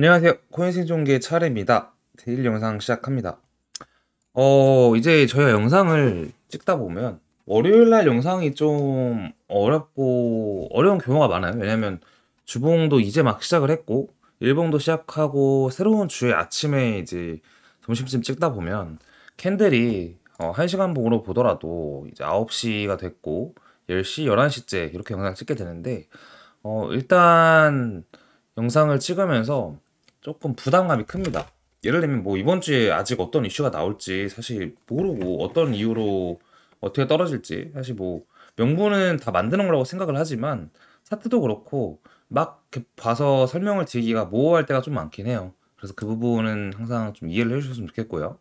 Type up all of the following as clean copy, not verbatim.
안녕하세요. 코인 생존기의 차례입니다. 데일 영상 시작합니다. 이제 저희가 영상을 찍다 보면 월요일 날 영상이 좀 어려운 경우가 많아요. 왜냐면 주봉도 이제 막 시작을 했고 일봉도 시작하고 새로운 주의 아침에 이제 점심쯤 찍다 보면 캔들이 1시간 봉으로 보더라도 이제 9시가 됐고 10시, 11시째 이렇게 영상 찍게 되는데 일단 영상을 찍으면서 조금 부담감이 큽니다. 예를 들면 뭐 이번 주에 아직 어떤 이슈가 나올지 사실 모르고 어떤 이유로 어떻게 떨어질지 사실 뭐 명분은 다 만드는 거라고 생각을 하지만 차트도 그렇고 막 이렇게 봐서 설명을 드리기가 모호할 때가 좀 많긴 해요. 그래서 그 부분은 항상 좀 이해를 해주셨으면 좋겠고요.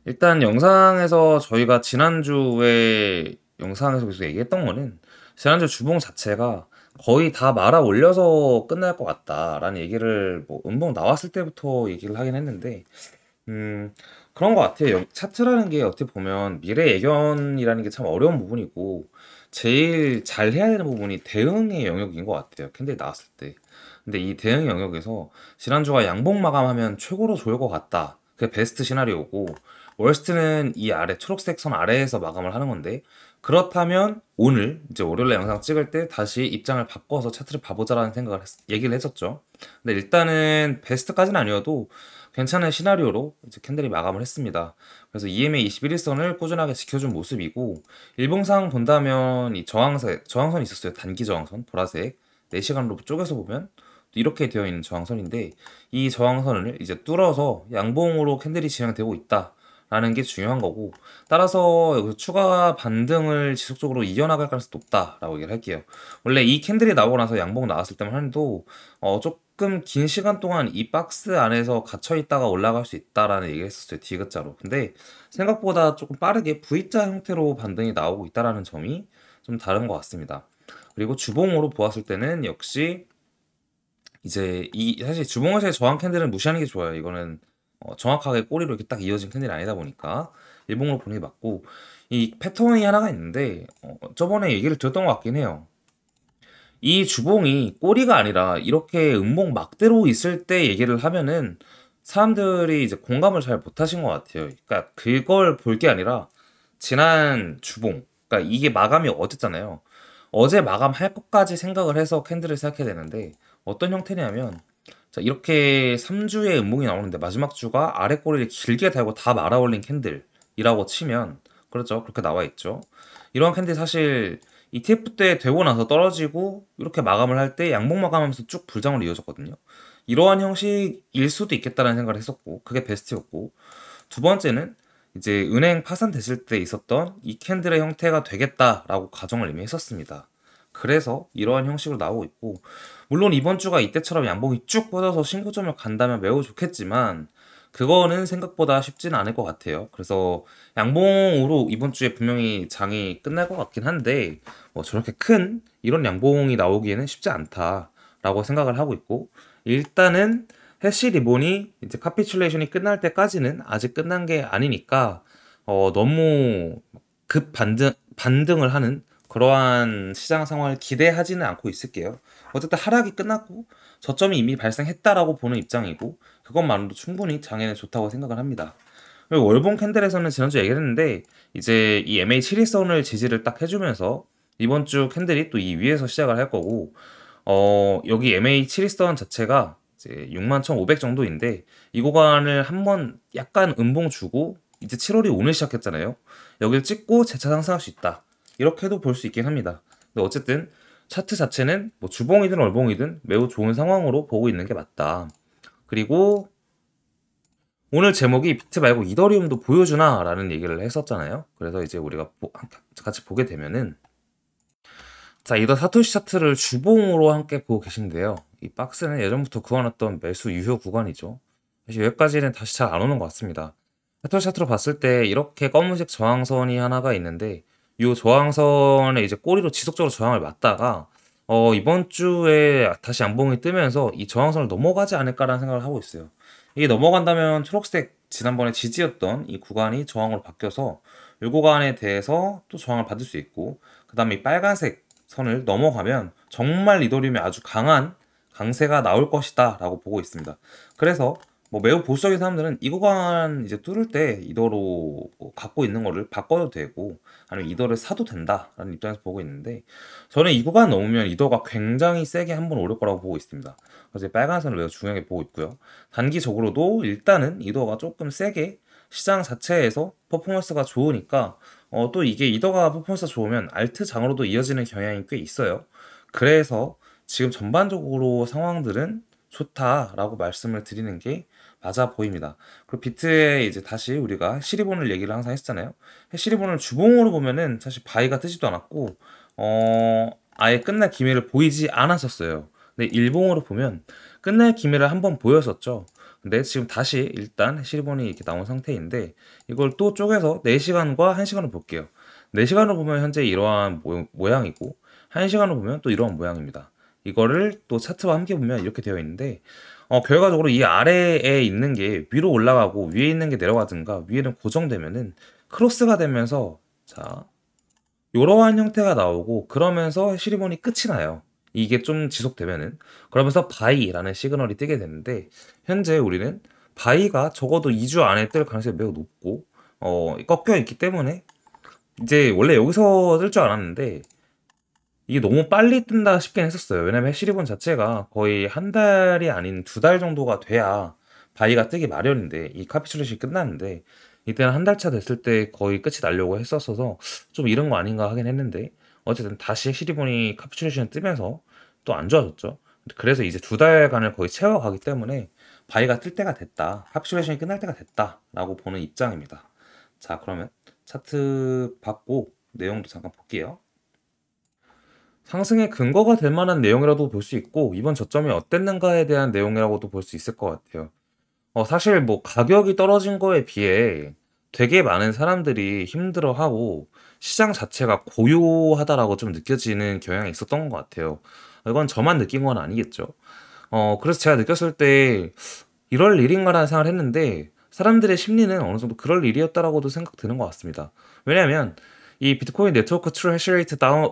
일단 영상에서 저희가 지난주에 영상에서 계속 얘기했던 거는 지난주 주봉 자체가 거의 다 말아 올려서 끝날 것 같다라는 얘기를 뭐 음봉 나왔을 때부터 얘기를 하긴 했는데 음 그런 것 같아요. 차트라는 게 어떻게 보면 미래 예견이라는 게 참 어려운 부분이고 제일 잘 해야 되는 부분이 대응의 영역인 것 같아요. 캔들이 나왔을 때. 근데 이 대응 영역에서 지난주가 양봉 마감하면 최고로 좋을 것 같다. 그게 베스트 시나리오고 월스트는 이 아래 초록색 선 아래에서 마감을 하는 건데 그렇다면 오늘 이제 월요일에 영상 찍을 때 다시 입장을 바꿔서 차트를 봐보자라는 생각을 얘기를 했었죠. 근데 일단은 베스트까지는 아니어도 괜찮은 시나리오로 이제 캔들이 마감을 했습니다. 그래서 EMA 21일선을 꾸준하게 지켜준 모습이고 일봉상 본다면 이 저항선이 있었어요. 단기 저항선 보라색 4시간으로 쪼개서 보면 이렇게 되어 있는 저항선인데 이 저항선을 이제 뚫어서 양봉으로 캔들이 진행되고 있다라는 게 중요한 거고 따라서 여기서 추가 반등을 지속적으로 이어나갈 가능성이 높다라고 얘기를 할게요. 원래 이 캔들이 나오고 나서 양봉 나왔을 때만 해도 조금 긴 시간 동안 이 박스 안에서 갇혀 있다가 올라갈 수 있다라는 얘기를 했었어요. 디귿자로. 근데 생각보다 조금 빠르게 V자 형태로 반등이 나오고 있다라는 점이 좀 다른 것 같습니다. 그리고 주봉으로 보았을 때는 역시 이제 이 사실 주봉에서의 저항 캔들은 무시하는 게 좋아요. 이거는 정확하게 꼬리로 이렇게 딱 이어진 캔들이 아니다 보니까 일봉으로 보는 게 맞고 이 패턴이 하나가 있는데 저번에 얘기를 드렸던 것 같긴 해요. 이 주봉이 꼬리가 아니라 이렇게 음봉 막대로 있을 때 얘기를 하면은 사람들이 이제 공감을 잘 못하신 것 같아요. 그러니까 그걸 볼 게 아니라 지난 주봉, 그러니까 이게 마감이 어쨌잖아요. 어제 마감할 것까지 생각을 해서 캔들을 생각해야 되는데 어떤 형태냐면 자 이렇게 3주의 음봉이 나오는데 마지막 주가 아래 꼬리를 길게 달고 다 말아 올린 캔들이라고 치면 그렇죠. 그렇게 나와 있죠. 이런 캔들 사실 ETF 때 되고 나서 떨어지고 이렇게 마감을 할 때 양봉 마감하면서 쭉 불장으로 이어졌거든요. 이러한 형식일 수도 있겠다는 생각을 했었고 그게 베스트였고 두 번째는 이제 은행 파산됐을 때 있었던 이 캔들의 형태가 되겠다라고 가정을 이미 했었습니다. 그래서 이러한 형식으로 나오고 있고 물론 이번 주가 이때처럼 양봉이 쭉 뻗어서 신고점을 간다면 매우 좋겠지만 그거는 생각보다 쉽지는 않을 것 같아요. 그래서 양봉으로 이번 주에 분명히 장이 끝날 것 같긴 한데 뭐 저렇게 큰 이런 양봉이 나오기에는 쉽지 않다라고 생각을 하고 있고 일단은 해시 리본이 이제 카피출레이션이 끝날 때까지는 아직 끝난 게 아니니까 너무 급 반등을 하는 그러한 시장 상황을 기대하지는 않고 있을게요. 어쨌든 하락이 끝났고 저점이 이미 발생했다라고 보는 입장이고 그것만으로도 충분히 장에는 좋다고 생각을 합니다. 그리고 월봉 캔들에서는 지난주에 얘기를 했는데 이제 이 MA7일선을 지지를 딱 해주면서 이번 주 캔들이 또 이 위에서 시작을 할 거고 여기 MA7일선 자체가 이제 61,500 정도인데 이 구간을 한번 약간 음봉 주고 이제 7월이 오늘 시작했잖아요. 여기를 찍고 재차 상승할 수 있다. 이렇게도 볼 수 있긴 합니다. 근데 어쨌든 차트 자체는 뭐 주봉이든 월봉이든 매우 좋은 상황으로 보고 있는 게 맞다. 그리고 오늘 제목이 비트 말고 이더리움도 보여주나? 라는 얘기를 했었잖아요. 그래서 이제 우리가 같이 보게 되면은 자, 이더 사토시 차트를 주봉으로 함께 보고 계신데요. 이 박스는 예전부터 그어놨던 매수 유효 구간이죠. 사실 여기까지는 다시 잘 안 오는 것 같습니다. 사토시 차트로 봤을 때 이렇게 검은색 저항선이 하나가 있는데 이 저항선에 이제 꼬리로 지속적으로 저항을 맞다가 이번 주에 다시 양봉이 뜨면서 이 저항선을 넘어가지 않을까라는 생각을 하고 있어요. 이게 넘어간다면 초록색 지난번에 지지였던 이 구간이 저항으로 바뀌어서 이 구간에 대해서 또 저항을 받을 수 있고 그 다음에 이 빨간색 선을 넘어가면 정말 이더리움이 아주 강한 강세가 나올 것이다 라고 보고 있습니다. 그래서 뭐 매우 보수적인 사람들은 이 구간 이제 뚫을 때 이더로 뭐 갖고 있는 거를 바꿔도 되고 아니면 이더를 사도 된다라는 입장에서 보고 있는데, 저는 이 구간 넘으면 이더가 굉장히 세게 한번 오를 거라고 보고 있습니다. 그래서 빨간선을 매우 중요하게 보고 있고요. 단기적으로도 일단은 이더가 조금 세게 시장 자체에서 퍼포먼스가 좋으니까 또 이게 이더가 퍼포먼스가 좋으면 알트 장으로도 이어지는 경향이 꽤 있어요. 그래서 지금 전반적으로 상황들은 좋다라고 말씀을 드리는 게 맞아 보입니다. 그리고 비트에 이제 다시 우리가 해시리본을 얘기를 항상 했잖아요. 해시리본을 주봉으로 보면은 사실 바이가 뜨지도 않았고 아예 끝날 기미를 보이지 않았었어요. 근데 일봉으로 보면 끝날 기미를 한번 보였었죠. 근데 지금 다시 일단 해시리본이 이렇게 나온 상태인데, 이걸 또 쪼개서 4시간과 1시간을 볼게요. 4시간으로 보면 현재 이러한 모양이고 1시간으로 보면 또 이러한 모양입니다. 이거를 또 차트와 함께 보면 이렇게 되어 있는데, 결과적으로 이 아래에 있는 게 위로 올라가고 위에 있는 게 내려가든가 위에는 고정되면은 크로스가 되면서, 자, 이러한 형태가 나오고 그러면서 해시리본이 끝이 나요. 이게 좀 지속되면은. 그러면서 바이라는 시그널이 뜨게 되는데, 현재 우리는 바이가 적어도 2주 안에 뜰 가능성이 매우 높고 꺾여 있기 때문에 이제 원래 여기서 뜰 줄 알았는데 이게 너무 빨리 뜬다 싶긴 했었어요. 왜냐면 해시리본 자체가 거의 한 달이 아닌 2달 정도가 돼야 바이가 뜨기 마련인데, 이 카피슐렛이 끝났는데 이때는 한 달 차 됐을 때 거의 끝이 나려고 했었어서 좀 이런 거 아닌가 하긴 했는데, 어쨌든 다시 해시리본이 카피슐렛이 뜨면서 또 안 좋아졌죠. 그래서 이제 2달간을 거의 채워가기 때문에 바이가 뜰 때가 됐다, 카피슐렛이 끝날 때가 됐다라고 보는 입장입니다. 자, 그러면 차트 받고 내용도 잠깐 볼게요. 상승의 근거가 될 만한 내용이라도 볼 수 있고, 이번 저점이 어땠는가에 대한 내용이라고도 볼 수 있을 것 같아요. 사실 뭐 가격이 떨어진 거에 비해 되게 많은 사람들이 힘들어하고 시장 자체가 고요하다라고 좀 느껴지는 경향이 있었던 것 같아요. 이건 저만 느낀 건 아니겠죠. 그래서 제가 느꼈을 때 이럴 일인가라는 생각을 했는데, 사람들의 심리는 어느 정도 그럴 일이었다라고도 생각 드는 것 같습니다. 왜냐하면 이 비트코인 네트워크 트루 해시레이트 다운,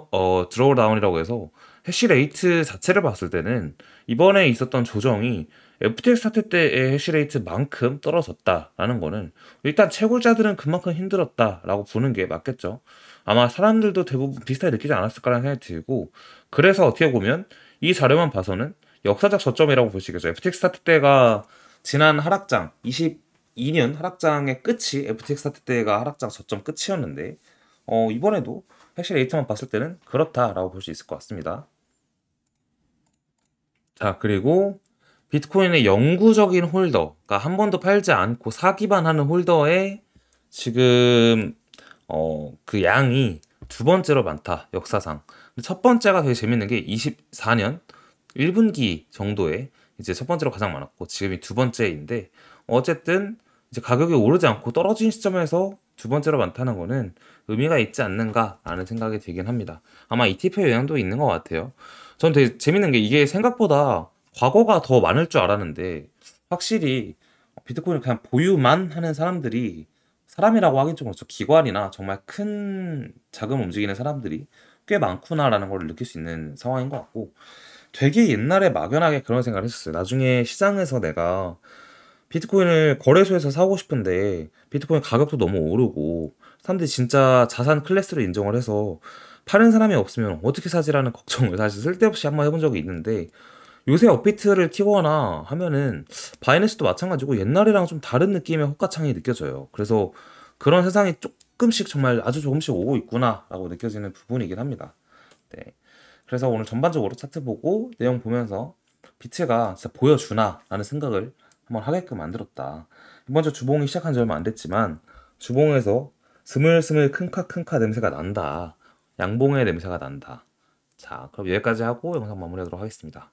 드로우 다운이라고 해서 해시레이트 자체를 봤을 때는 이번에 있었던 조정이 FTX 사태 때의 해시레이트만큼 떨어졌다라는 거는 일단 채굴자들은 그만큼 힘들었다라고 보는 게 맞겠죠. 아마 사람들도 대부분 비슷하게 느끼지 않았을까라는 생각이 들고, 그래서 어떻게 보면 이 자료만 봐서는 역사적 저점이라고 볼 수 있겠죠. FTX 사태 때가 지난 하락장 22년 하락장의 끝이 FTX 사태 때가 하락장 저점 끝이었는데, 이번에도 해시레이트만 봤을 때는 그렇다라고 볼 수 있을 것 같습니다. 자, 그리고 비트코인의 영구적인 홀더, 그러니까 한 번도 팔지 않고 사기만 하는 홀더의 지금 그 양이 두 번째로 많다, 역사상. 근데 첫 번째가 되게 재밌는 게 24년 1분기 정도에 이제 첫 번째로 가장 많았고 지금이 두 번째인데, 어쨌든 이제 가격이 오르지 않고 떨어진 시점에서 두 번째로 많다는 거는 의미가 있지 않는가라는 생각이 들긴 합니다. 아마 ETF의 영향도 있는 것 같아요. 전 되게 재밌는 게 이게 생각보다 과거가 더 많을 줄 알았는데, 확실히 비트코인을 그냥 보유만 하는 사람들이, 사람이라고 하긴 좀 그렇죠, 기관이나 정말 큰 자금 움직이는 사람들이 꽤 많구나라는 걸 느낄 수 있는 상황인 것 같고, 되게 옛날에 막연하게 그런 생각을 했었어요. 나중에 시장에서 내가 비트코인을 거래소에서 사고 싶은데 비트코인 가격도 너무 오르고 사람들이 진짜 자산 클래스로 인정을 해서 파는 사람이 없으면 어떻게 사지라는 걱정을 사실 쓸데없이 한번 해본 적이 있는데, 요새 업비트를 키거나 하면은 바이낸스도 마찬가지고 옛날이랑 좀 다른 느낌의 호가창이 느껴져요. 그래서 그런 세상이 조금씩, 정말 아주 조금씩 오고 있구나라고 느껴지는 부분이긴 합니다. 네. 그래서 오늘 전반적으로 차트 보고 내용 보면서 비트가 진짜 보여주나라는 생각을 한번 하게끔 만들었다. 이번 주 주봉이 시작한 지 얼마 안 됐지만 주봉에서 스물스물 큰카 냄새가 난다. 양봉의 냄새가 난다. 자, 그럼 여기까지 하고 영상 마무리하도록 하겠습니다.